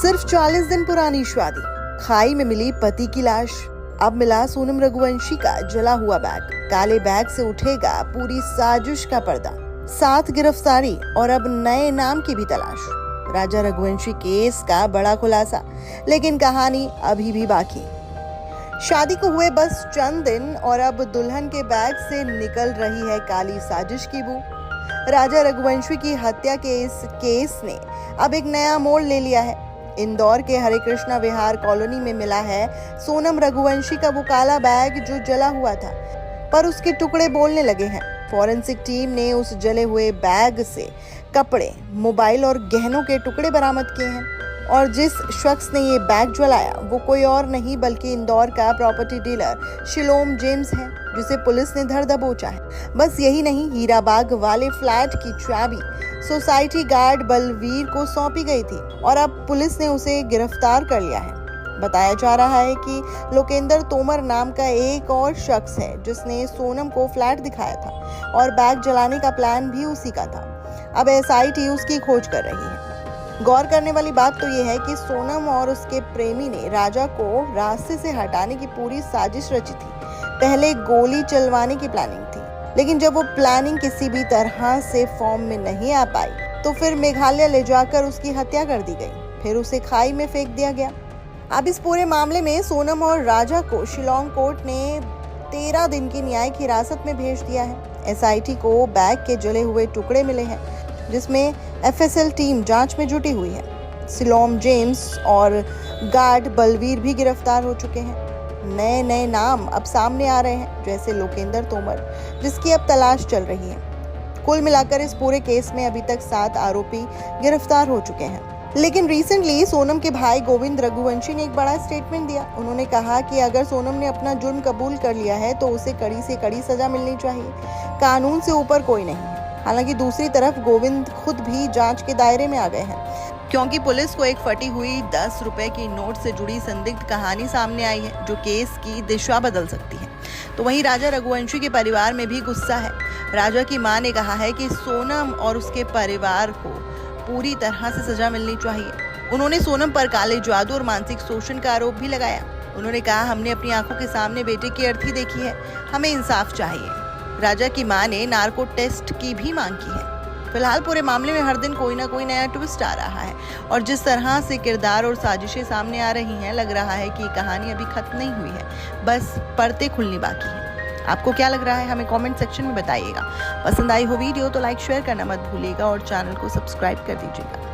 सिर्फ 40 दिन पुरानी शादी, खाई में मिली पति की लाश, अब मिला सोनम रघुवंशी का जला हुआ बैग। काले बैग से उठेगा पूरी साजिश का पर्दा, 7 गिरफ्तारी और अब नए नाम की भी तलाश। राजा रघुवंशी केस का बड़ा खुलासा, लेकिन कहानी अभी भी बाकी। शादी को हुए बस चंद दिन और अब दुल्हन के बैग से निकल रही है काली साजिश की बू। राजा रघुवंशी की हत्या के इस केस ने अब एक नया मोड़ ले लिया है। इंदौर के हरे कृष्णा विहार कॉलोनी में मिला है सोनम रघुवंशी का वो काला बैग जो जला हुआ था, पर उसके टुकड़े बोलने लगे हैं। फॉरेंसिक टीम ने उस जले हुए बैग से कपड़े, मोबाइल और गहनों के टुकड़े बरामद किए हैं और जिस शख्स ने ये बैग जलाया वो कोई और नहीं बल्कि इंदौर का प्रॉपर्टी डीलर शिलोम जेम्स है, जिसे पुलिस ने धर दबोचा है। बस यही नहीं, हीराबाग वाले फ्लैट की चाबी सोसाइटी गार्ड बलवीर को सौंपी गई थी और अब पुलिस ने उसे गिरफ्तार कर लिया है। बताया जा रहा है कि लोकेंद्र तोमर नाम का एक और शख्स है जिसने सोनम को फ्लैट दिखाया था और बैग जलाने का प्लान भी उसी का था। अब एसआईटी उसकी खोज कर रही है। गौर करने वाली बात तो ये है कि सोनम और उसके प्रेमी ने राजा को रास्ते से हटाने की पूरी साजिश रची थी। पहले गोली चलवाने की प्लानिंग थी, लेकिन जब वो प्लानिंग किसी भी तरह से फॉर्म में नहीं आ पाई तो फिर मेघालय ले जाकर उसकी हत्या कर दी गई, फिर उसे खाई में फेंक दिया गया। अब इस पूरे मामले में सोनम और राजा को शिलोंग कोर्ट ने 13 दिन की न्यायिक हिरासत में भेज दिया है। एसआईटी को बैग के जले हुए टुकड़े मिले हैं, जिसमें एफएसएल टीम जांच में जुटी हुई है। शिलोम जेम्स और गार्ड बलवीर भी गिरफ्तार हो चुके हैं। नए नाम अब सामने आ रहे हैं, जैसे लोकेंद्र तोमर, जिसकी अब तलाश चल रही है। कुल मिलाकर इस पूरे केस में अभी तक 7 आरोपी गिरफ्तार हो चुके हैं। लेकिन रिसेंटली सोनम के भाई गोविंद रघुवंशी ने एक बड़ा स्टेटमेंट दिया। उन्होंने कहा कि अगर सोनम ने अपना जुर्म कबूल कर लिया है तो उसे कड़ी से कड़ी सजा मिलनी चाहिए, कानून से ऊपर कोई नहीं। हालांकि दूसरी तरफ गोविंद खुद भी जांच के दायरे में आ गए हैं, क्योंकि पुलिस को एक फटी हुई 10 रुपए की नोट से जुड़ी संदिग्ध कहानी सामने आई है जो केस की दिशा बदल सकती है। तो वहीं राजा रघुवंशी के परिवार में भी गुस्सा है। राजा की मां ने कहा है कि सोनम और उसके परिवार को पूरी तरह से सजा मिलनी चाहिए। उन्होंने सोनम पर काले जादू और मानसिक शोषण का आरोप भी लगाया। उन्होंने कहा, हमने अपनी आंखों के सामने बेटे की अर्थी देखी है, हमें इंसाफ चाहिए। राजा की मां ने नार्को टेस्ट की भी मांग की है। फिलहाल पूरे मामले में हर दिन कोई ना कोई नया ट्विस्ट आ रहा है और जिस तरह से किरदार और साजिशें सामने आ रही हैं, लग रहा है कि कहानी अभी खत्म नहीं हुई है, बस परतें खुलनी बाकी है। आपको क्या लग रहा है, हमें कमेंट सेक्शन में बताइएगा। पसंद आई हो वीडियो तो लाइक शेयर करना मत भूलिएगा और चैनल को सब्सक्राइब कर दीजिएगा।